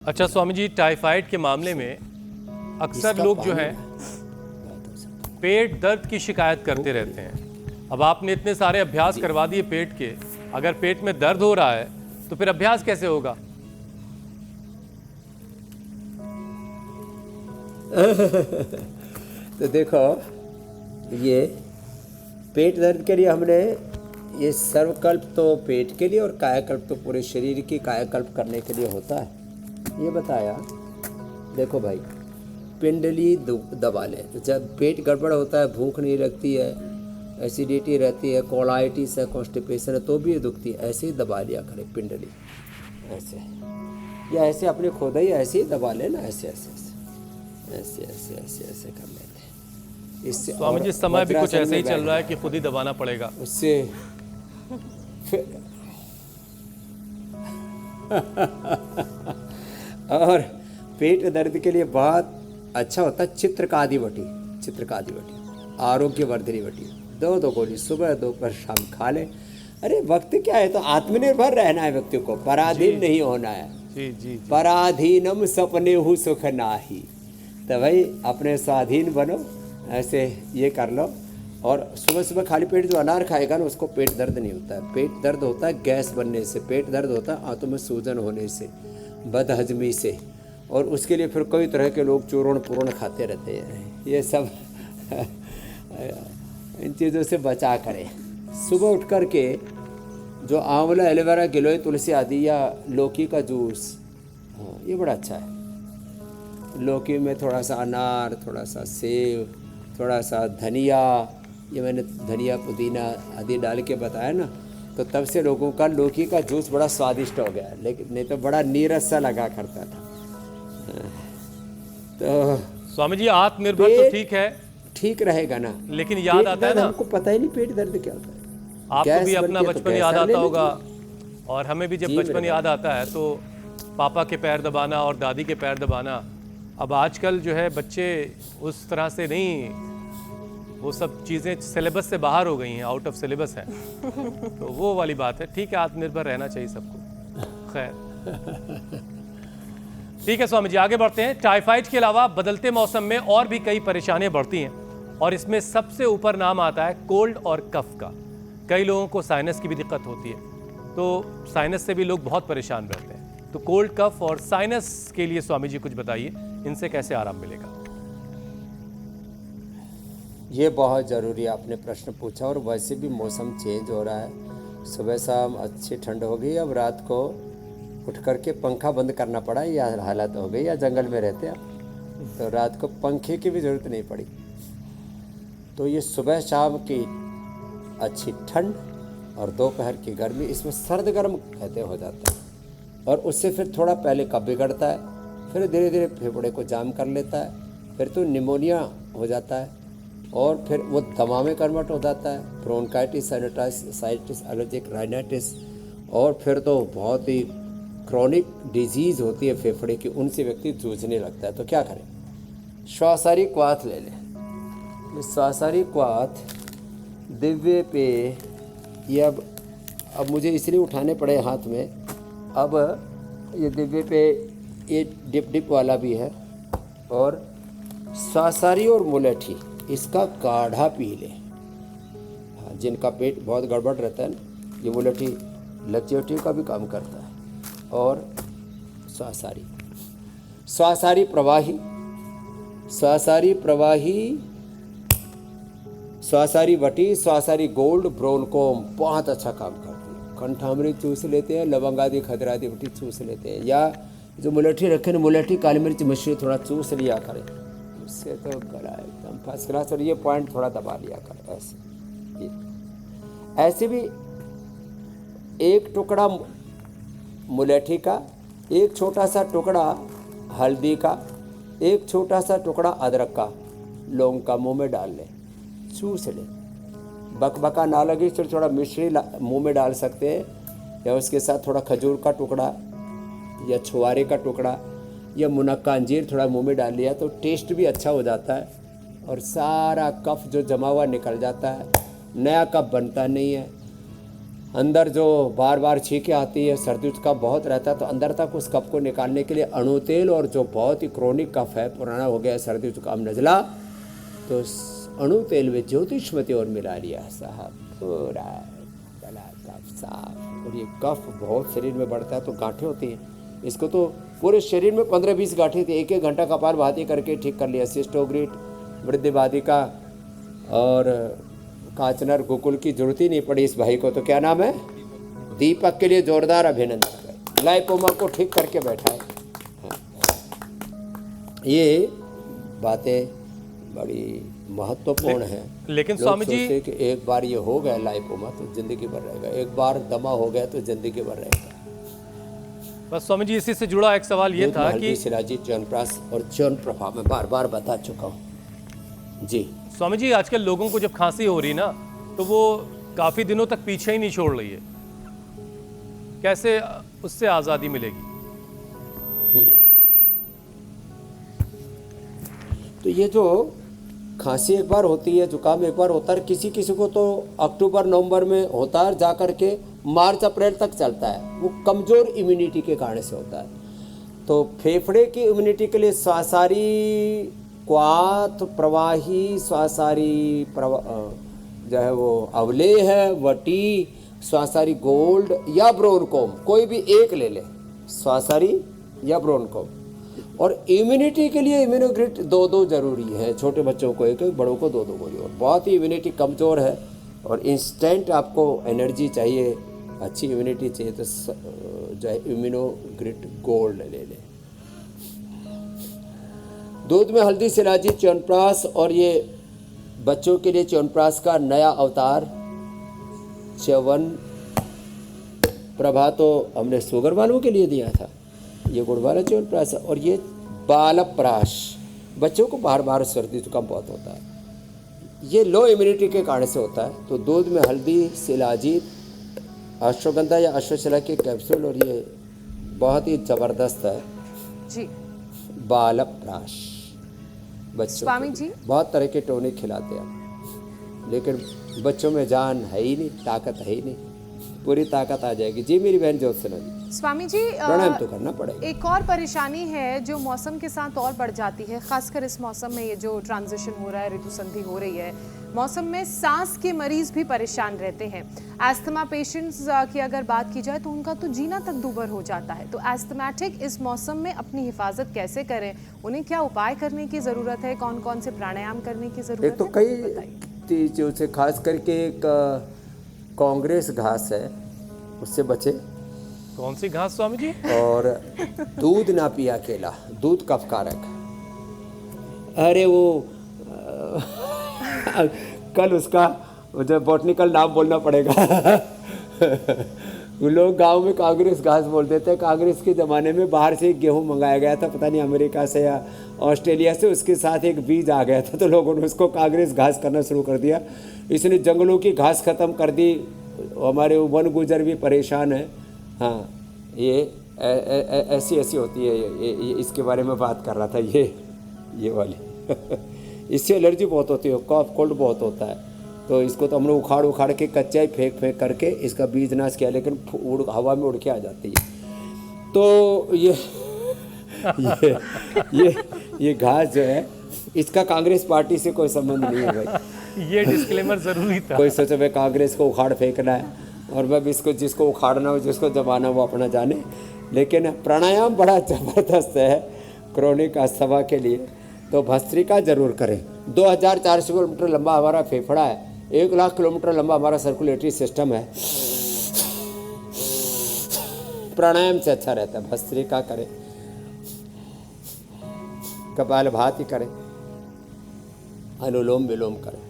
अच्छा स्वामी जी, टाइफाइड के मामले में अक्सर लोग जो हैं पेट दर्द की शिकायत करते रहते हैं। अब आपने इतने सारे अभ्यास करवा दिए पेट के, अगर पेट में दर्द हो रहा है तो फिर अभ्यास कैसे होगा? तो देखो, ये पेट दर्द के लिए हमने ये सर्वकल्प तो पेट के लिए और कायाकल्प तो पूरे शरीर की कायाकल्प करने के लिए होता है, ये बताया। देखो भाई, पिंडली दबा लें तो जब पेट गड़बड़ होता है, भूख नहीं लगती है, एसिडिटी रहती है, कोलाइटिस है, कॉन्स्टिपेशन है, तो भी ये दुखती है, ऐसे ही दबा लिया करें पिंडली, ऐसे या ऐसे अपने खोदा ही ऐसे ही दबा लेना, ऐसे ऐसे ऐसे ऐसे ऐसे ऐसे कर लेते हैं। इससे स्वामी जी, इस समय भी कुछ ऐसे ही चल रहा है कि खुद ही दबाना पड़ेगा उससे फिर और पेट दर्द के लिए बहुत अच्छा होता है चित्रकादिवटी। चित्रकादिवटी आरोग्यवर्धिनी वटी, दो गोली सुबह दोपहर शाम खा ले। अरे वक्त क्या है, तो आत्मनिर्भर रहना है व्यक्ति को, पराधीन नहीं होना है। जी जी, पराधीनम सपने हु सुख नाही, तो भाई अपने स्वाधीन बनो, ऐसे ये कर लो। और सुबह सुबह खाली पेट जो अनार खाएगा ना, उसको पेट दर्द नहीं होता है। पेट दर्द होता है गैस बनने से, पेट दर्द होता है आंतों में सूजन होने से, बदहजमी से, और उसके लिए फिर कई तरह के लोग चूर्ण पूर्ण खाते रहते हैं। ये सब इन चीज़ों से बचा करें। सुबह उठ कर के जो आंवला, एलोवेरा, गिलोय, तुलसी आदि या लौकी का जूस, हाँ ये बड़ा अच्छा है। लौकी में थोड़ा सा अनार, थोड़ा सा सेब, थोड़ा सा धनिया, ये मैंने धनिया पुदीना आदि डाल के बताया ना, तो तब से लोगों का लौकी का जूस बड़ा स्वादिष्ट हो गया, लेकिन नहीं तो बड़ा नीरस सा लगा करता था। तो स्वामी जी, आत्मनिर्भर तो ठीक है, ठीक रहेगा ना, लेकिन याद आता है ना, हमको पता ही नहीं पेट दर्द क्या होता है। आपको भी अपना बचपन याद आता होगा, और हमें भी जब बचपन याद आता है तो पापा के पैर दबाना और दादी के पैर दबाना। अब आजकल जो है बच्चे उस तरह से नहीं, वो सब चीज़ें सिलेबस से बाहर हो गई हैं, आउट ऑफ सिलेबस हैं। तो वो वाली बात है। ठीक है, आत्मनिर्भर रहना चाहिए सबको। खैर ठीक है स्वामी जी, आगे बढ़ते हैं। टाइफाइड के अलावा बदलते मौसम में और भी कई परेशानियां बढ़ती हैं, और इसमें सबसे ऊपर नाम आता है कोल्ड और कफ का। कई लोगों को साइनस की भी दिक्कत होती है, तो साइनस से भी लोग बहुत परेशान रहते हैं। तो कोल्ड, कफ और साइनस के लिए स्वामी जी कुछ बताइए, इनसे कैसे आराम मिलेगा? ये बहुत ज़रूरी आपने प्रश्न पूछा, और वैसे भी मौसम चेंज हो रहा है, सुबह शाम अच्छी ठंड हो गई, अब रात को उठ करके पंखा बंद करना पड़ा, या हालत हो गई, या जंगल में रहते हैं तो रात को पंखे की भी ज़रूरत नहीं पड़ी। तो ये सुबह शाम की अच्छी ठंड और दोपहर की गर्मी, इसमें सर्द गर्म कहते हो जाता है, और उससे फिर थोड़ा पहले कफ बिगड़ता है, फिर धीरे धीरे फेफड़े को जाम कर लेता है, फिर तो निमोनिया हो जाता है, और फिर वो दमा में कन्वर्ट हो जाता है, ब्रोंकाइटिस, साइनसाइटिस, एलर्जिक राइनाइटिस, और फिर तो बहुत ही क्रॉनिक डिजीज़ होती है फेफड़े की, उनसे व्यक्ति जूझने लगता है। तो क्या करें? श्वासारी क्वाथ ले लें। ये श्वासारी क्वाथ दिव्य पे, ये अब मुझे इसलिए उठाने पड़े हाथ में, अब ये दिव्य पे ये डिप वाला भी है, और श्वासारी और मुलेठी, इसका काढ़ा पी लें। हाँ, जिनका पेट बहुत गड़बड़ रहता है ना, ये मुलेठी लचीटी का भी काम करता है। और श्वासारी, श्वासारी प्रवाही, श्वासारी प्रवाही, श्वासारी वटी, श्वासारी गोल्ड, ब्रोनकोम बहुत अच्छा काम करती है। कंठामृत चूस लेते हैं, लवंग आदि, खदरा आदि वटी चूस लेते हैं, या जो मुलेठी रखे ना, मुलेठी काली मिर्च मिश्री थोड़ा चूस लिया करें, उससे तो गला एकदम फर्स्ट क्लास। और ये पॉइंट थोड़ा दबा लिया करें ऐसे। ऐसे भी एक टुकड़ा मुलेठी का, एक छोटा सा टुकड़ा हल्दी का, एक छोटा सा टुकड़ा अदरक का, लौंग का मुंह में डाल लें, चूस लें, बकबका ना लगे, फिर थोड़ा मिश्री मुंह में डाल सकते हैं, या उसके साथ थोड़ा खजूर का टुकड़ा या छुआरे का टुकड़ा या मुनक्का अंजीर थोड़ा मुंह में डाल लिया, तो टेस्ट भी अच्छा हो जाता है, और सारा कफ जो जमा हुआ निकल जाता है, नया कफ बनता नहीं है। अंदर जो बार बार छींकें आती है, सर्दी जुकाम बहुत रहता है, तो अंदर तक उस कफ को निकालने के लिए अणु तेल, और जो बहुत ही क्रोनिक कफ है, पुराना हो गया सर्दी जुकाम नज़ला, तो अणु तेल में ज्योतिषमती और मिला लिया साहब, पूरा गला कफ साफ। और ये कफ बहुत शरीर में बढ़ता है तो गांठें होती हैं, इसको तो पूरे शरीर में 15-20 गांठें थी, 1-1 घंटा कपालभाति करके ठीक कर लिया। सिस्टोग्रिट, वृद्धिबाधिका और कांचनर, गोकुल की जरूरत ही नहीं पड़ी इस भाई को। तो क्या नाम है? दीपक के लिए जोरदार अभिनंदन। लाइपोमा को ठीक करके बैठा है। ये बातें बड़ी महत्वपूर्ण है। लेकिन लोग स्वामी जी, सोचते हैं कि एक बार ये हो गया लाइपोमा तो जिंदगी भर रहेगा, एक बार दमा हो गया तो जिंदगी भर रहेगा। बस स्वामी जी इसी से जुड़ा एक सवाल ये था कि शिलाजीत, च्यवनप्राश और च्यवनप्रभा में बार बार बता चुका हूँ जी। स्वामी जी आजकल लोगों को जब खांसी हो रही ना तो वो काफी दिनों तक पीछे ही नहीं छोड़ रही है, कैसे उससे आजादी मिलेगी? तो ये जो खांसी एक बार होती है, जुकाम एक बार होता है, किसी किसी को तो अक्टूबर नवंबर में होता है, जा कर के मार्च अप्रैल तक चलता है। वो कमज़ोर इम्यूनिटी के कारण से होता है। तो फेफड़े की इम्यूनिटी के लिए स्वासारी क्वाथ प्रवाही, स्वासारी जो है वो अवले है, वटी, स्वासारी गोल्ड या ब्रोनकोम, कोई भी एक ले ले, स्वासारी या ब्रोनकोम। और इम्यूनिटी के लिए इम्यूनोग्रिट 2-2 जरूरी है। छोटे बच्चों को 1-1, बड़ों को 2-2 गोली। और बहुत ही इम्यूनिटी कमज़ोर है और इंस्टेंट आपको एनर्जी चाहिए, अच्छी इम्यूनिटी चाहिए, तो जो है इम्यूनोग्रिट गोल्ड ले लें। दूध में हल्दी, शिलाजीत, च्यवनप्राश, और ये बच्चों के लिए च्यवनप्राश का नया अवतार च्यवनप्रभा तो हमने शुगर वालों के लिए दिया था, ये गुड़ वाला च्यवनप्राश। और ये बालप्राश, बच्चों को बार बार सर्दी जुकाम बहुत होता है, ये लो इम्यूनिटी के कारण से होता है। तो दूध में हल्दी, शिलाजीत, अश्वगंधा या अश्वशला के कैप्सूल, और ये बहुत ही ज़बरदस्त है जी। बालप्राश बच्चों स्वामी को जी, बहुत तरह के टोनिक खिलाते हैं, लेकिन बच्चों में जान है ही नहीं, ताकत है ही नहीं, पूरी ताकत आ जाएगी। जी मेरी बहन ज्योत्सना जी, स्वामी जी प्राणायाम तो करना पड़ेगा। एक और परेशानी है जो मौसम के साथ और बढ़ जाती है, खासकर इस मौसम में, ये जो ट्रांजिशन हो रहा है, ऋतु संधि हो रही है, मौसम में सांस के मरीज भी परेशान रहते हैं। एस्थमा पेशेंट्स की अगर बात की जाए तो उनका तो जीना तक दूभर हो जाता है। तो एस्थमेटिक इस मौसम में अपनी हिफाजत कैसे करें? उन्हें क्या उपाय करने की ज़रूरत है? कौन कौन से प्राणायाम करने की ज़रूरत है? एक तो कई चीज़ों से, खास करके एक कांग्रेस घास है, उससे बचे। कौन सी घास स्वामी जी? और दूध ना पिया अकेला, दूध कफकारक। अरे वो कल उसका जो बॉटनिकल नाम बोलना पड़ेगा वो लोग गांव में कांग्रेस घास बोल देते हैं। कांग्रेस के ज़माने में बाहर से एक गेहूँ मंगाया गया था, पता नहीं अमेरिका से या ऑस्ट्रेलिया से, उसके साथ एक बीज आ गया था, तो लोगों ने उसको कांग्रेस घास करना शुरू कर दिया। इसने जंगलों की घास ख़त्म कर दी, हमारे वन गुजर भी परेशान है। हाँ, ये ऐसी होती है, ये इसके बारे में बात कर रहा था, ये वाली इससे एलर्जी बहुत होती है, कफ कोल्ड बहुत होता है। तो इसको तो हमने उखाड़ के कच्चा ही फेंक करके इसका बीज नाश किया, लेकिन हवा में उड़ के आ जाती है। तो ये घास जो है, इसका कांग्रेस पार्टी से कोई संबंध नहीं है भाई। ये डिस्क्लेमर जरूरी था। कोई सोचे भाई कांग्रेस को उखाड़ फेंकना है, और मैं इसको जिसको उखाड़ना हो, जिसको दबाना वो अपना जाने। लेकिन प्राणायाम बड़ा ज़बरदस्त है क्रोनिक अस्थमा के लिए, तो भस्त्रिका जरूर करें। 2400 किलोमीटर लंबा हमारा फेफड़ा है, 1 लाख किलोमीटर लंबा हमारा सर्कुलेटरी सिस्टम है। प्राणायाम से अच्छा रहता है। भस्त्रिका करें, कपालभाति करें, अनुलोम विलोम करें।